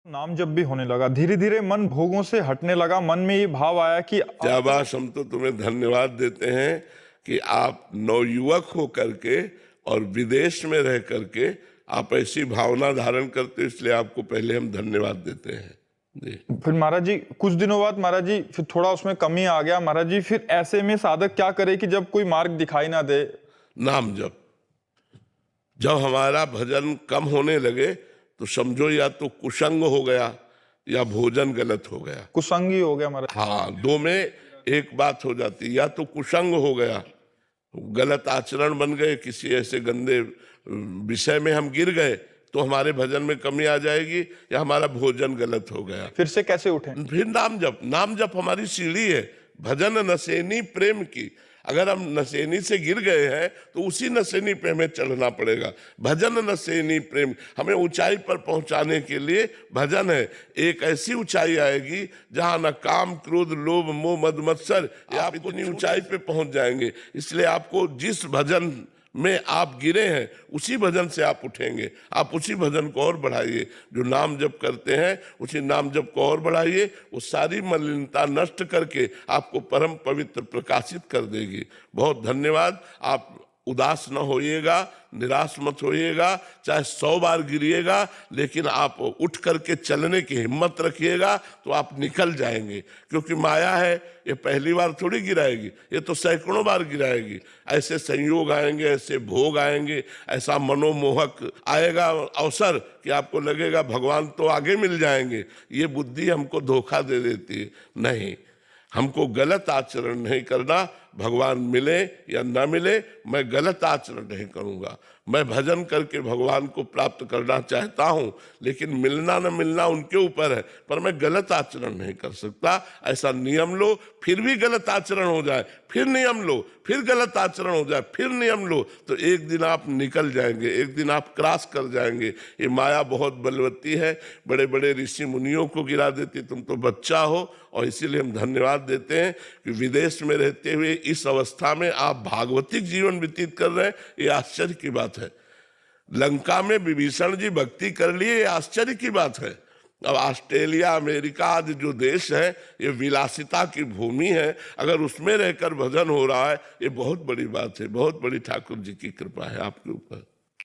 नाम जब भी होने लगा, धीरे धीरे मन भोगों से हटने लगा। मन में ये भाव आया कि शाबाश, हम तो तुम्हें धन्यवाद देते हैं कि आप नवयुवक हो करके और विदेश में रह करके आप ऐसी भावना धारण करते हो, इसलिए आपको पहले हम धन्यवाद देते हैं जी। फिर महाराज जी कुछ दिनों बाद महाराज जी फिर थोड़ा उसमें कमी आ गया महाराज जी। फिर ऐसे में साधक क्या करे कि जब कोई मार्ग दिखाई ना दे? नाम जप। जब हमारा भजन कम होने लगे तो समझो या तो कुसंग हो गया या भोजन गलत हो गया। कुसंग ही हो गया महाराज। हाँ, दो में एक बात हो जाती, या तो कुसंग हो गया, गलत आचरण बन गए, किसी ऐसे गंदे विषय में हम गिर गए तो हमारे भजन में कमी आ जाएगी, या हमारा भोजन गलत हो गया। फिर से कैसे उठे? फिर नाम जप। नाम जप हमारी सीढ़ी है भजन नशेनी प्रेम की। अगर हम नशेनी से गिर गए हैं तो उसी नशेनी पे हमें चढ़ना पड़ेगा। भजन नशेनी प्रेम हमें ऊंचाई पर पहुंचाने के लिए भजन है। एक ऐसी ऊंचाई आएगी जहां न काम क्रोध लोभ मोह मद मत्सर, आप इतनी ऊंचाई पे पहुंच जाएंगे। इसलिए आपको जिस भजन में आप गिरे हैं उसी भजन से आप उठेंगे। आप उसी भजन को और बढ़ाइए, जो नाम जप करते हैं उसी नाम जप को और बढ़ाइए। वो सारी मलिनता नष्ट करके आपको परम पवित्र प्रकाशित कर देगी। बहुत धन्यवाद। आप उदास न होइएगा, निराश मत होइएगा, चाहे 100 बार गिरिएगा, लेकिन आप उठ करके चलने की हिम्मत रखिएगा तो आप निकल जाएंगे। क्योंकि माया है, ये पहली बार थोड़ी गिराएगी, ये तो सैकड़ों बार गिराएगी। ऐसे संयोग आएंगे, ऐसे भोग आएंगे, ऐसा मनोमोहक आएगा अवसर कि आपको लगेगा भगवान तो आगे मिल जाएंगे। ये बुद्धि हमको धोखा दे देती है। नहीं, हमको गलत आचरण नहीं करना। भगवान मिले या न मिले, मैं गलत आचरण नहीं करूंगा। मैं भजन करके भगवान को प्राप्त करना चाहता हूं, लेकिन मिलना न मिलना उनके ऊपर है, पर मैं गलत आचरण नहीं कर सकता। ऐसा नियम लो, फिर भी गलत आचरण हो जाए, फिर नियम लो, फिर गलत आचरण हो जाए, फिर नियम लो, तो एक दिन आप निकल जाएंगे, एक दिन आप क्रॉस कर जाएंगे। ये माया बहुत बलवती है, बड़े बड़े ऋषि मुनियों को गिरा देती। तुम तो बच्चा हो, और इसीलिए हम धन्यवाद देते हैं कि विदेश में रहते हुए इस अवस्था में आप भागवतिक जीवन व्यतीत कर रहे हैं। ये आश्चर्य की बात है। लंका में विभीषण जी भक्ति कर लिए, ये आश्चर्य की बात है। अब ऑस्ट्रेलिया अमेरिका आदि जो देश है, ये विलासिता की भूमि है। अगर उसमें रहकर भजन हो रहा है, ये बहुत बड़ी बात है। बहुत बड़ी ठाकुर जी की कृपा है आपके ऊपर।